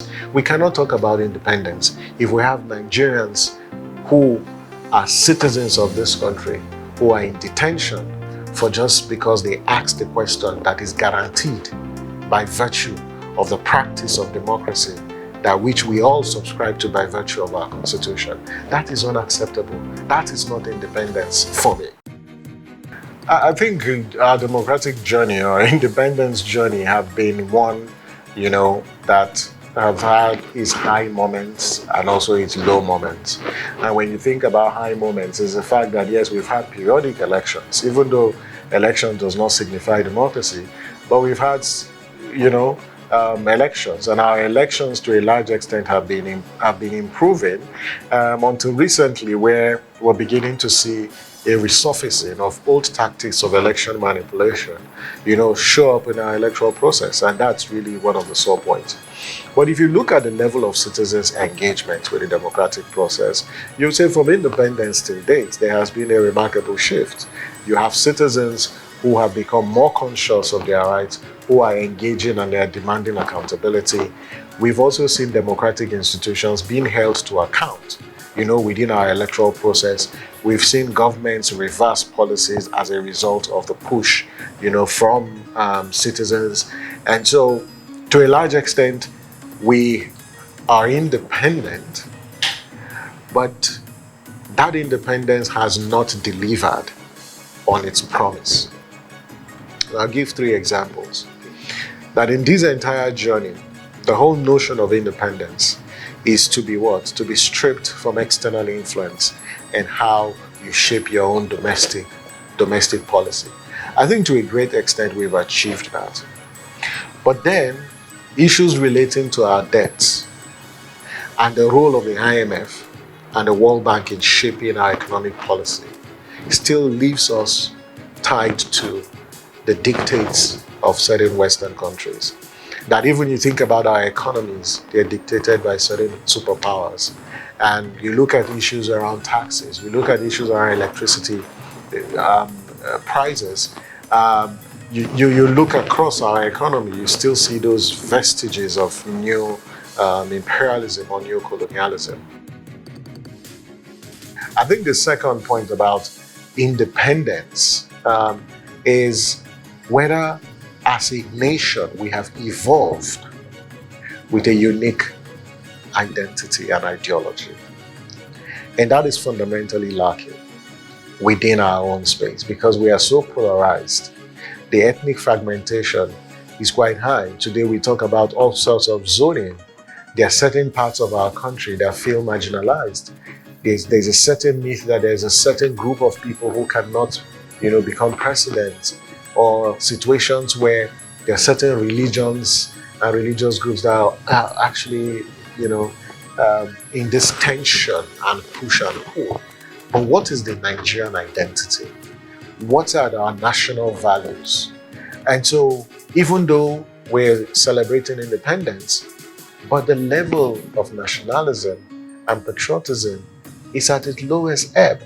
We cannot talk about independence if we have Nigerians who are citizens of this country who are in detention for just because they asked a question that is guaranteed by virtue of the practice of democracy that which we all subscribe to by virtue of our constitution. That is unacceptable. That is not independence for me. I think our democratic journey or independence journey have been one, that have had its high moments and also its low moments. And when you think about high moments, it's the fact that yes, we've had periodic elections, even though election does not signify democracy, but we've had, elections, and our elections to a large extent have been improving until recently, where we're beginning to see a resurfacing of old tactics of election manipulation, show up in our electoral process, and that's really one of the sore points. But if you look at the level of citizens' engagement with the democratic process, you'll say from independence till date, there has been a remarkable shift. You have citizens who have become more conscious of their rights, who are engaging and they are demanding accountability. We've also seen democratic institutions being held to account, within our electoral process. We've seen governments reverse policies as a result of the push, from citizens. And so, to a large extent, we are independent, but that independence has not delivered on its promise. I'll give 3 examples. That in this entire journey, the whole notion of independence is to be what? To be stripped from external influence and how you shape your own domestic policy. I think to a great extent we've achieved that. But then, issues relating to our debts and the role of the IMF and the World Bank in shaping our economic policy still leaves us tied to the dictates of certain Western countries. That even you think about our economies, they're dictated by certain superpowers. And you look at issues around taxes, you look at issues around electricity prices, you look across our economy, you still see those vestiges of new imperialism or new colonialism. I think the second point about independence is whether as a nation we have evolved with a unique identity and ideology. And that is fundamentally lacking within our own space because we are so polarized. The ethnic fragmentation is quite high. Today we talk about all sorts of zoning. There are certain parts of our country that feel marginalized. There's a certain myth that there's a certain group of people who cannot, become president, or situations where there are certain religions and religious groups that are actually, in this tension and push and pull. But what is the Nigerian identity? What are our national values? And so, even though we're celebrating independence, but the level of nationalism and patriotism is at its lowest ebb.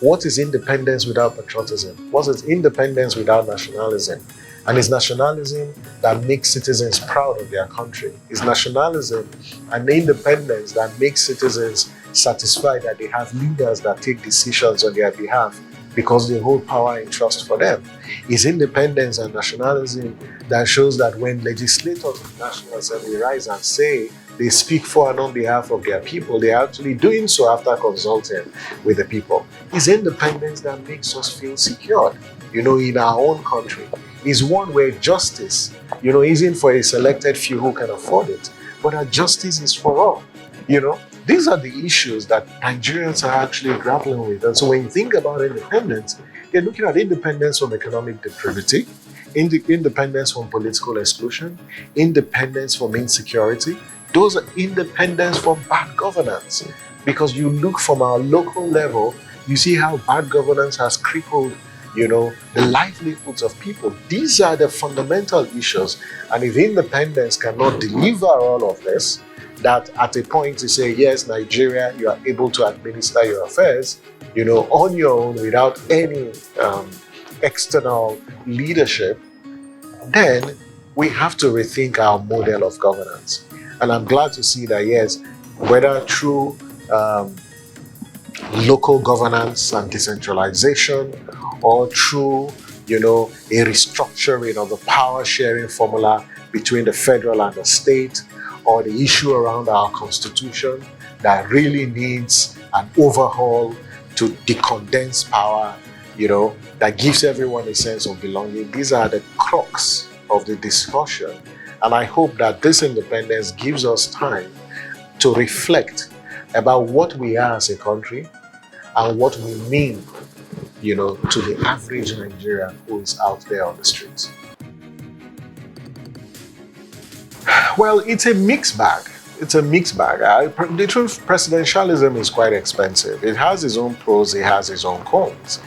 What is independence without patriotism? What is independence without nationalism? And it's nationalism that makes citizens proud of their country. It's nationalism and independence that makes citizens satisfied that they have leaders that take decisions on their behalf because they hold power and trust for them. It's independence and nationalism that shows that when legislators of the National Assembly rise and say they speak for and on behalf of their people, they are actually doing so after consulting with the people. It's independence that makes us feel secure, in our own country. It's one where justice, isn't for a selected few who can afford it, but that justice is for all, These are the issues that Nigerians are actually grappling with. And so when you think about independence, they're looking at independence from economic depravity, independence from political exclusion, independence from insecurity. Those are independence from bad governance. Because you look from our local level, you see how bad governance has crippled, the livelihoods of people. These are the fundamental issues. And if independence cannot deliver all of this, that at a point you say, yes, Nigeria, you are able to administer your affairs, on your own without any external leadership, then we have to rethink our model of governance. And I'm glad to see that, yes, whether through local governance and decentralization, or through, a restructuring of the power sharing formula between the federal and the state, or the issue around our constitution that really needs an overhaul to decondense power, that gives everyone a sense of belonging. These are the crux of the discussion. And I hope that this independence gives us time to reflect about what we are as a country and what we mean, to the average Nigerian who is out there on the streets. Well, it's a mixed bag. It's a mixed bag. The truth, presidentialism is quite expensive. It has its own pros, it has its own cons.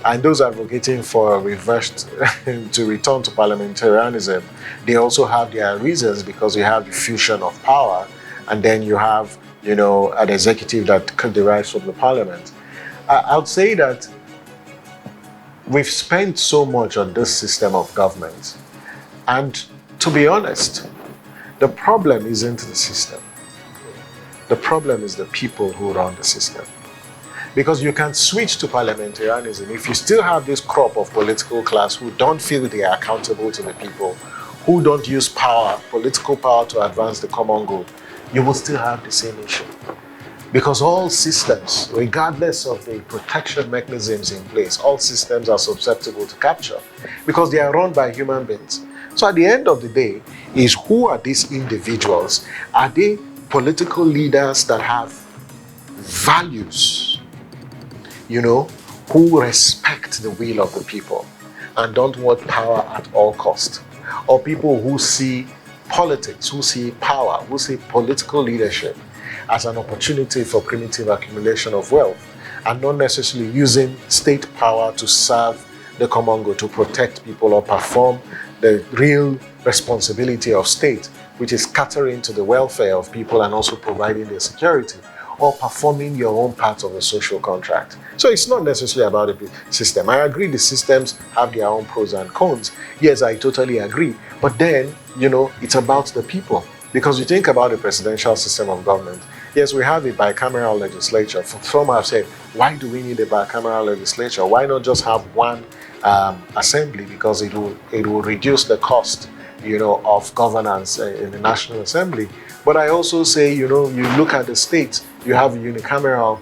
And those advocating for to return to parliamentarianism, they also have their reasons, because you have the fusion of power, and then you have, an executive that derives from the parliament. I would say that we've spent so much on this system of government. And to be honest, the problem isn't the system. The problem is the people who run the system. Because you can switch to parliamentarianism if you still have this crop of political class who don't feel they are accountable to the people, who don't use power, political power, to advance the common good. You will still have the same issue. Because all systems, regardless of the protection mechanisms in place, all systems are susceptible to capture because they are run by human beings. So at the end of the day, is who are these individuals? Are they political leaders that have values, who respect the will of the people and don't want power at all cost? Or people who see politics, who see power, who see political leadership as an opportunity for primitive accumulation of wealth, and not necessarily using state power to serve the common good, to protect people or perform the real responsibility of state, which is catering to the welfare of people and also providing their security, or performing your own part of the social contract. So it's not necessarily about the system. I agree the systems have their own pros and cons. Yes, I totally agree. But then, it's about the people. Because you think about the presidential system of government, yes, we have a bicameral legislature. Some have said, why do we need a bicameral legislature? Why not just have one assembly? Because it will reduce the cost, of governance in the National Assembly. But I also say, you look at the states, you have a unicameral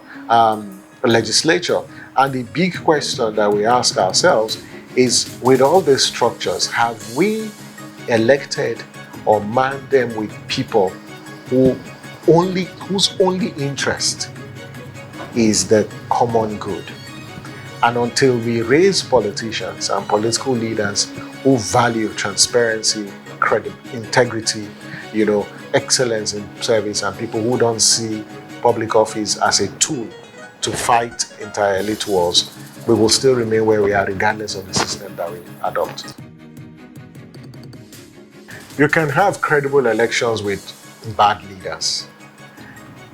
legislature. And the big question that we ask ourselves is, with all these structures, have we elected or manned them with people whose only interest is the common good? And until we raise politicians and political leaders who value transparency, integrity, excellence in service, and people who don't see public office as a tool to fight inter-elite wars, we will still remain where we are regardless of the system that we adopt. You can have credible elections with bad leaders,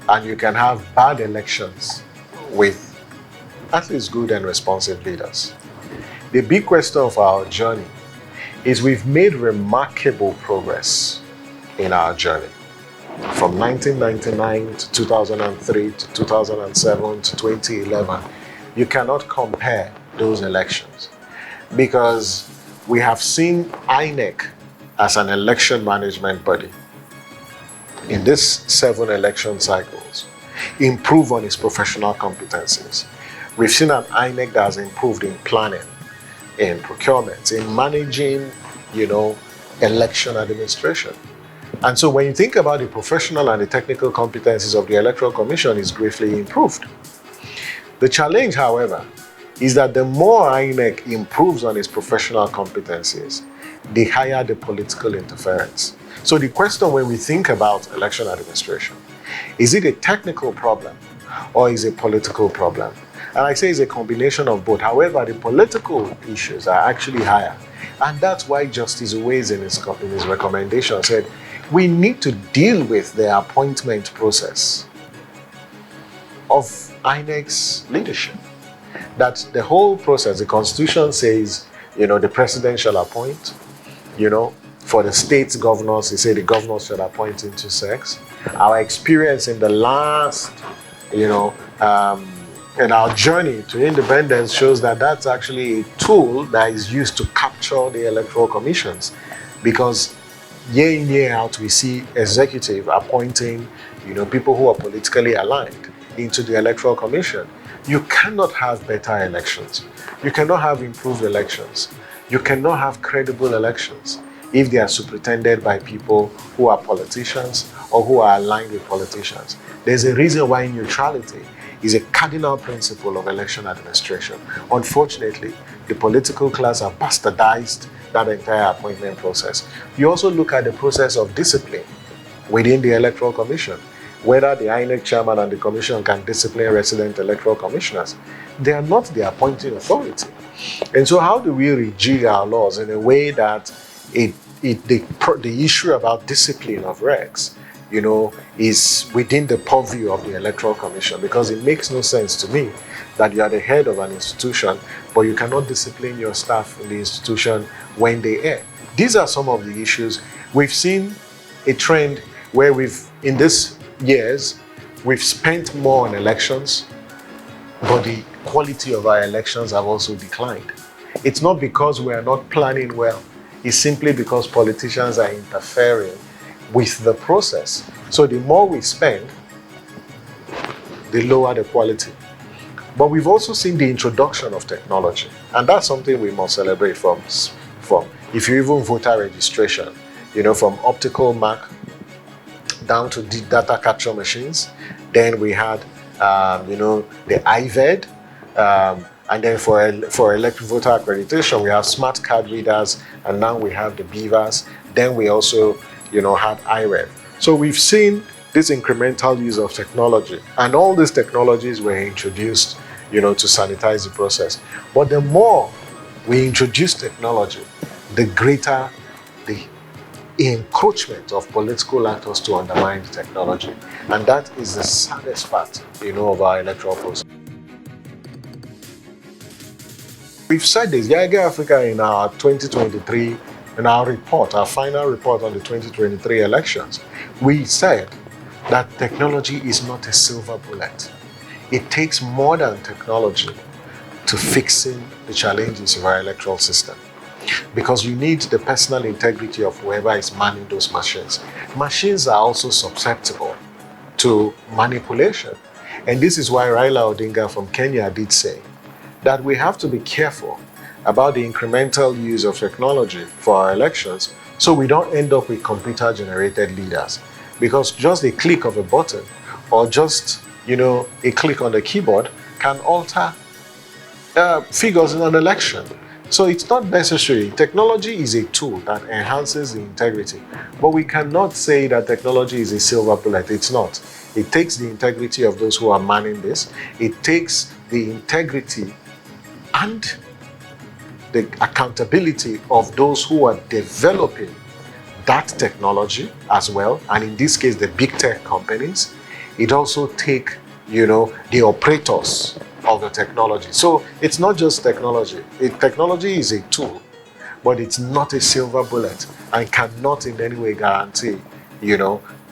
and you can have bad elections with at least good and responsive leaders. The big question of our journey is we've made remarkable progress in our journey. From 1999 to 2003 to 2007 to 2011, you cannot compare those elections because we have seen INEC as an election management body in these 7 election cycles improve on its professional competencies. We've seen an INEC that has improved in planning, in procurement, in managing, election administration. And so when you think about the professional and the technical competencies of the Electoral Commission, is greatly improved. The challenge, however, is that the more INEC improves on its professional competencies, the higher the political interference. So the question when we think about election administration, is it a technical problem or is it a political problem? And I say it's a combination of both. However, the political issues are actually higher. And that's why Justice Uwais in his recommendation said, we need to deal with the appointment process of INEC's leadership. That the whole process, the Constitution says, the president shall appoint, For the state's governors, they say the governors should appoint intersex. Our experience in the last, in our journey to independence shows that that's actually a tool that is used to capture the electoral commissions, because year in, year out, we see executive appointing, people who are politically aligned into the electoral commission. You cannot have better elections. You cannot have improved elections. You cannot have credible elections if they are superintended by people who are politicians or who are aligned with politicians. There's a reason why neutrality is a cardinal principle of election administration. Unfortunately, the political class have bastardized that entire appointment process. You also look at the process of discipline within the Electoral Commission, whether the INEC chairman and the commission can discipline resident electoral commissioners. They are not the appointing authority. And so how do we rejig our laws in a way that the issue about discipline of regs, is within the purview of the Electoral Commission? Because it makes no sense to me that you are the head of an institution, but you cannot discipline your staff in the institution when they err. These are some of the issues. We've seen a trend where in these years, we've spent more on elections, but the quality of our elections have also declined. It's not because we are not planning well. It's simply because politicians are interfering with the process. So the more we spend, the lower the quality. But we've also seen the introduction of technology, and that's something we must celebrate from. If you even voter registration, from optical mark down to the data capture machines. Then we had, the IVED, and then for electoral voter accreditation, we have smart card readers, and now we have the beavers. Then we also, had IREV. So we've seen this incremental use of technology, and all these technologies were introduced, to sanitize the process. But the more we introduce technology, the greater the encroachment of political actors to undermine the technology. And that is the saddest part, of our electoral process. We've said this, Yaga Africa, in our 2023, in our report, our final report on the 2023 elections, we said that technology is not a silver bullet. It takes more than technology to fixing the challenges of our electoral system, because you need the personal integrity of whoever is manning those machines. Machines are also susceptible to manipulation. And this is why Raila Odinga from Kenya did say that we have to be careful about the incremental use of technology for our elections, so we don't end up with computer-generated leaders. Because just a click of a button or just, a click on the keyboard can alter figures in an election. So it's not necessary. Technology is a tool that enhances the integrity, but we cannot say that technology is a silver bullet. It's not. It takes the integrity of those who are manning this. It takes the integrity and the accountability of those who are developing that technology as well. And in this case, the big tech companies. It also takes, the operators of the technology. So it's not just technology. Technology is a tool, but it's not a silver bullet and cannot in any way guarantee,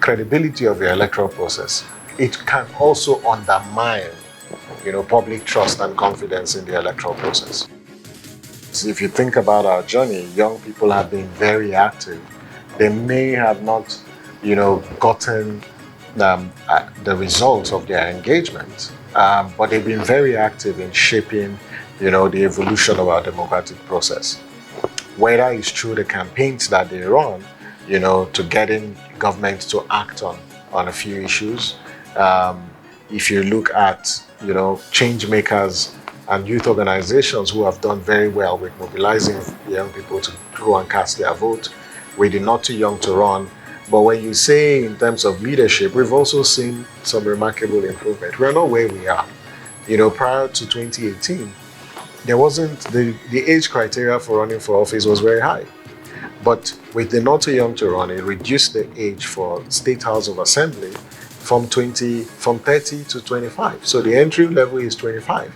credibility of the electoral process. It can also undermine, public trust and confidence in the electoral process. So if you think about our journey, young people have been very active. They may have not, gotten the results of their engagement, but they've been very active in shaping, the evolution of our democratic process. Whether it's through the campaigns that they run, to getting government to act on a few issues. If you look at, change makers and youth organizations who have done very well with mobilizing young people to go and cast their vote, with the not too young to run. But when you say in terms of leadership, we've also seen some remarkable improvement. We're not where we are. Prior to 2018, there wasn't, the age criteria for running for office was very high. But with the not too young to run, it reduced the age for State House of Assembly from 30 to 25. So the entry level is 25.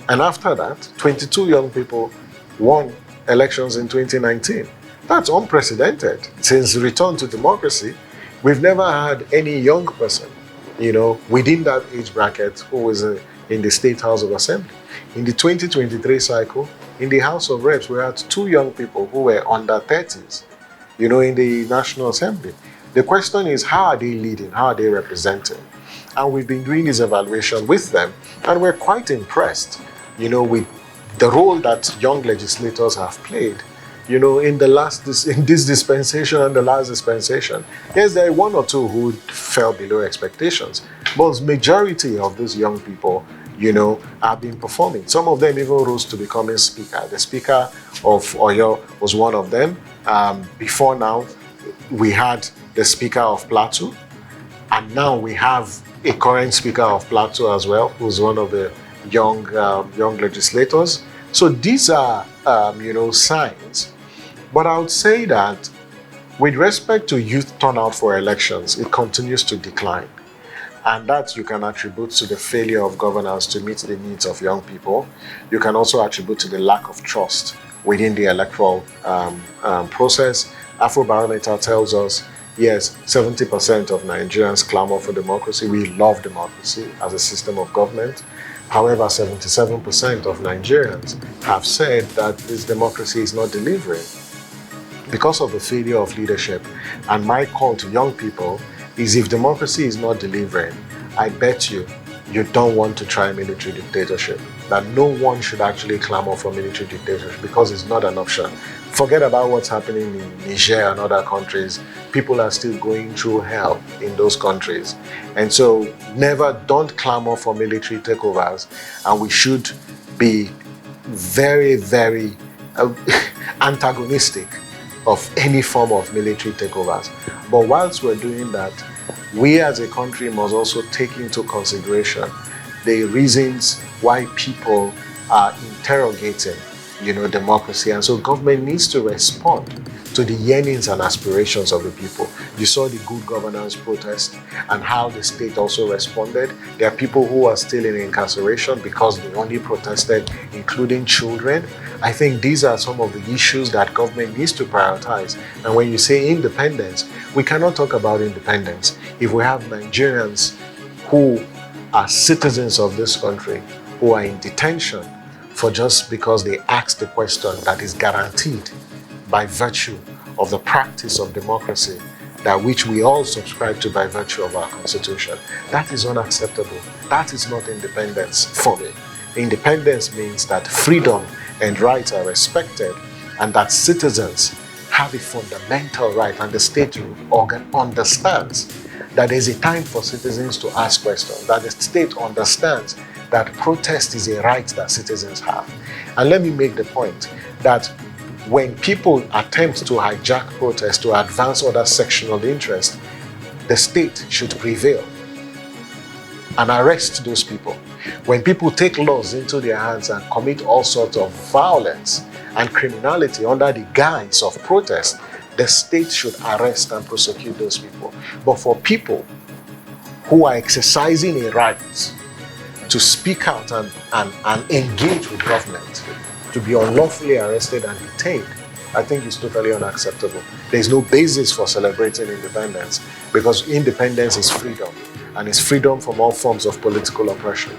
And after that, 22 young people won elections in 2019. That's unprecedented. Since the return to democracy, we've never had any young person, within that age bracket who was in the State House of Assembly. In the 2023 cycle, in the House of Reps, we had 2 young people who were under 30s, in the National Assembly. The question is, how are they leading? How are they representing? And we've been doing this evaluation with them, and we're quite impressed, with the role that young legislators have played, in this dispensation and the last dispensation. Yes, there are 1 or 2 who fell below expectations, but the majority of these young people, have been performing. Some of them even rose to becoming speaker. The Speaker of Oyo was one of them. Before now, we had the Speaker of Plateau, and now we have a current Speaker of Plateau as well, who's one of the young legislators. So these are, signs. But I would say that with respect to youth turnout for elections, it continues to decline. And that you can attribute to the failure of governance to meet the needs of young people. You can also attribute to the lack of trust within the electoral process. Afrobarometer tells us, yes, 70% of Nigerians clamor for democracy. We love democracy as a system of government. However, 77% of Nigerians have said that this democracy is not delivering because of the failure of leadership. And my call to young people is, if democracy is not delivering, I bet you don't want to try military dictatorship. That no one should actually clamor for military dictatorship, because it's not an option. Forget about what's happening in Niger and other countries. People are still going through hell in those countries. And so don't clamor for military takeovers. And we should be very, very antagonistic of any form of military takeovers. But whilst we're doing that, we as a country must also take into consideration the reasons why people are interrogating, democracy. And so government needs to respond to the yearnings and aspirations of the people. You saw the good governance protest and how the state also responded. There are people who are still in incarceration because they only protested, including children. I think these are some of the issues that government needs to prioritize. And when you say independence, we cannot talk about independence if we have Nigerians who are citizens of this country who are in detention for just because they asked the question that is guaranteed by virtue of the practice of democracy, that which we all subscribe to by virtue of our constitution. That is unacceptable. That is not independence for me. Independence means that freedom and rights are respected, and that citizens have a fundamental right, and the state understands that there's a time for citizens to ask questions, that the state understands that protest is a right that citizens have. And let me make the point that when people attempt to hijack protest to advance other sectional interests, the state should prevail and arrest those people. When people take laws into their hands and commit all sorts of violence and criminality under the guise of protest, the state should arrest and prosecute those people. But for people who are exercising a right to speak out and engage with government, to be unlawfully arrested and detained, I think it's totally unacceptable. There's no basis for celebrating independence, because independence is freedom, and it's freedom from all forms of political oppression.